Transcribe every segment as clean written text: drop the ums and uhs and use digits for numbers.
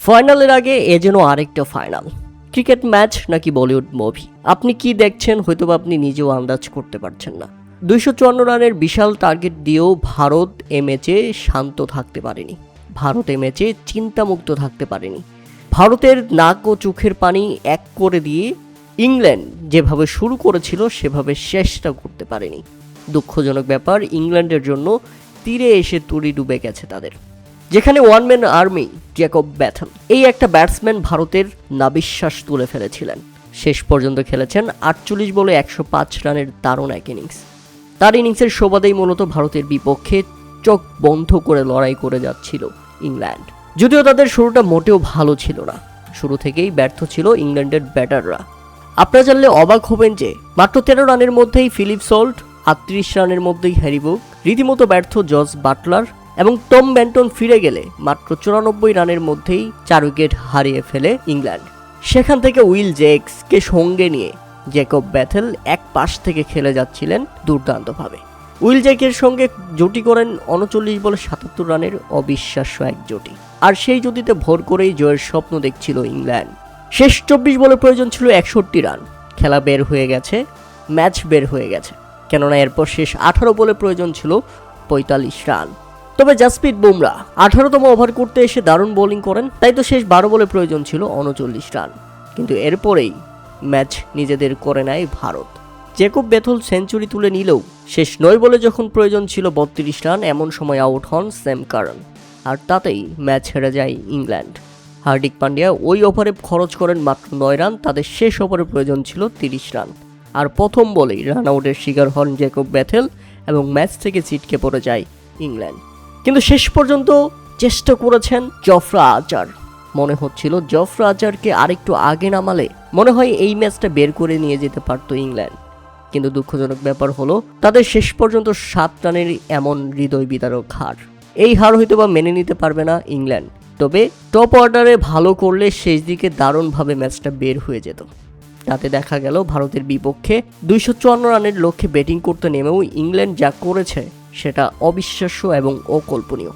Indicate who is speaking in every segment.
Speaker 1: ফাইনালের আগে এ যেন আরেকটা ফাইনাল। ক্রিকেট ম্যাচ নাকি বলিউড মুভি, আপনি কি দেখছেন হয়তো আপনি নিজেও আন্দাজ করতে পারছেন না। 254 রানের বিশাল টার্গেট দিয়েও ভারত এ ম্যাচে শান্ত থাকতে পারেনি। ভারত এ ম্যাচে চিন্তামুক্ত থাকতে পারেনি। ভারতের নাক ও চোখের পানি এক করে দিয়ে ইংল্যান্ড যেভাবে শুরু করেছিল সেভাবে শেষটা করতে পারেনি। দুঃখজনক ব্যাপার, ইংল্যান্ডের জন্য তীরে এসে তরি ডুবে গেছে তাদের। যেখানে one man army Jacob Bethell এই একটা ব্যাটসম্যান ভারতের নাবিশ্বাস তুলে ফেলেছিলেন। শেষ পর্যন্ত খেলেছেন 48 বলে 105 রানের দারুণ এক ইনিংস। তার ইনিংসের সুবাদেই মূলত ভারতের বিপক্ষে চোখ বন্ধ করে লড়াই করে যাচ্ছিল ইংল্যান্ড। যদিও তাদের শুরুটা মোটেও ভালো ছিল না, শুরু থেকেই ব্যর্থ ছিল ইংল্যান্ডের ব্যাটাররা। আপনারা জানলে অবাক হবেন যে মাত্র 13 রানের মধ্যেই ফিলিপ সল্ট, 38 রানের মধ্যেই হ্যারি বুক, রীতিমতো ব্যর্থ জস বাটলার এবং টম ব্যান্টন ফিরে গেলে মাত্র 94 রানের মধ্যেই 4 উইকেট হারিয়ে ফেলে ইংল্যান্ড। সেখান থেকে উইল জেক্সকে সঙ্গে নিয়ে জ্যাকব ব্যাথেল এক পাশ থেকে খেলে যাচ্ছিলেন দুর্দান্তভাবে। উইল জেকের সঙ্গে জুটি করেন 39 বলে 77 রানের অবিশ্বাস্য এক জুটি। আর সেই জুটিতে ভর করেই জয়ের স্বপ্ন দেখছিল ইংল্যান্ড। শেষ 24 বলে প্রয়োজন ছিল 61 রান। খেলা বের হয়ে গেছে, ম্যাচ বের হয়ে গেছে, কেননা এরপর শেষ 18 বলে প্রয়োজন ছিল 45 রান। তবে জাসপ্রীত বুমরা 18তম ওভার করতে এসে দারুণ বোলিং করেন, তাই তো শেষ 12 বলে প্রয়োজন ছিল 39 রান। কিন্তু এরপরেই ম্যাচ নিজেদের করে নেয় ভারত। জ্যাকব ব্যাথেল সেঞ্চুরি তুলে নিলেও শেষ 9 বলে যখন প্রয়োজন ছিল 32 রান, এমন সময় আউট হন স্যাম কারন, আর তাতেই ম্যাচ হেরে যায় ইংল্যান্ড। হার্দিক পান্ডিয়া ওই ওভারে খরচ করেন মাত্র 9 রান, তাদের শেষ ওভারে প্রয়োজন ছিল 30 রান। আর প্রথম বলেই রান আউটের শিকার হন জ্যাকব ব্যাথেল এবং ম্যাচ থেকে ছিটকে পড়ে যায় ইংল্যান্ড। কিন্তু শেষ পর্যন্ত চেষ্টা করেছেন জফরা আর্চার। মনে হচ্ছিল জফরা আর্চারকে আরেকটু আগে নামালে মনে হয় এই ম্যাচটা বের করে নিয়ে যেতে পারত ইংল্যান্ড। কিন্তু দুঃখজনক ব্যাপার হলো তাদের শেষ পর্যন্ত 7 রানের এমন হৃদয় বিদারক হার। এই হার হয়তো বা মেনে নিতে পারবে না ইংল্যান্ড, তবে টপ অর্ডারে ভালো করলে শেষ দিকে দারুণভাবে ম্যাচটা বের হয়ে যেত। তাতে দেখা গেল ভারতের বিপক্ষে 254 রানের লক্ষ্যে ব্যাটিং করতে নেমেও ইংল্যান্ড যা করেছে সেটা অবিশ্বাস্য এবং অকল্পনীয়।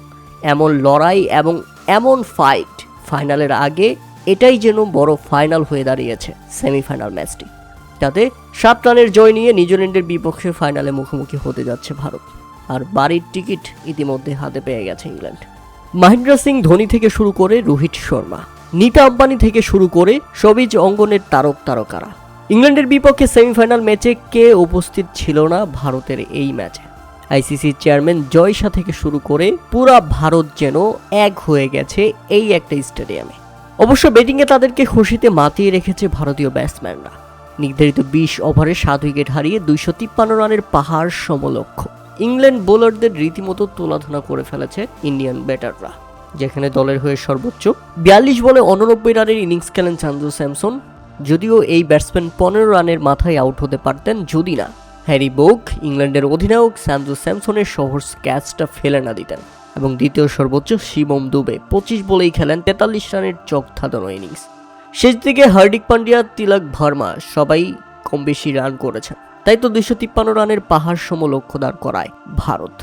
Speaker 1: এমন লড়াই এবং এমন ফাইট ফাইনালের আগে, এটাই যেন বড় ফাইনাল হয়ে দাঁড়িয়েছে সেমিফাইনাল ম্যাচটি। তাতে 7 রানের জয় নিয়ে নিউজিল্যান্ডের বিপক্ষে ফাইনালে মুখোমুখি হতে যাচ্ছে ভারত। আর বাড়ির টিকিট ইতিমধ্যে হাতে পেয়ে গেছে ইংল্যান্ড। মহেন্দ্র সিং ধোনি থেকে শুরু করে রোহিত শর্মা, নীতা আম্বানি থেকে শুরু করে সবিজ অঙ্গনের তারকারা। ইংল্যান্ডের বিপক্ষে সেমিফাইনাল ম্যাচে কে উপস্থিত ছিল না ভারতের এই ম্যাচে? আইসিসি চেয়ারম্যান জয় শাহ থেকে শুরু করে পুরা ভারত যেন এক হয়ে গেছে এই একটা স্টেডিয়ামে। অবশ্য ব্যাটিংয়ে তাদেরকে খুশিতে মাতিয়ে রেখেছে ভারতীয় ব্যাটসম্যানরা। নির্ধারিত 20 ওভারে 7 উইকেট হারিয়ে 253 রানের পাহাড় সমলক্ষ্য ইংল্যান্ড বোলারদের রীতিমতো তোলাধনা করে ফেলেছে ইন্ডিয়ান ব্যাটাররা। যেখানে দলের হয়ে সর্বোচ্চ 42 বলে 89 রানের ইনিংস খেলেন সঞ্জু স্যামসন। যদিও এই ব্যাটসম্যান 15 রানের মাথায় আউট হতে পারতেন যদি না হ্যারি বুক, ইংল্যান্ডের অধিনায়ক সঞ্জু স্যামসনের সহজ ক্যাচটা ফেলে না দিতেন। এবং দ্বিতীয় সর্বোচ্চ শিবম দুবে 25 বলেই খেলেন 43 রানের চোখধাঁধানো ইনিংস। শেষ দিকে হার্দিক পান্ডিয়া, তিলক ভার্মা সবাই কম বেশি রান করেছেন, তাই তো 253 রানের পাহাড় সম লক্ষ্য দাঁড় করায় ভারত।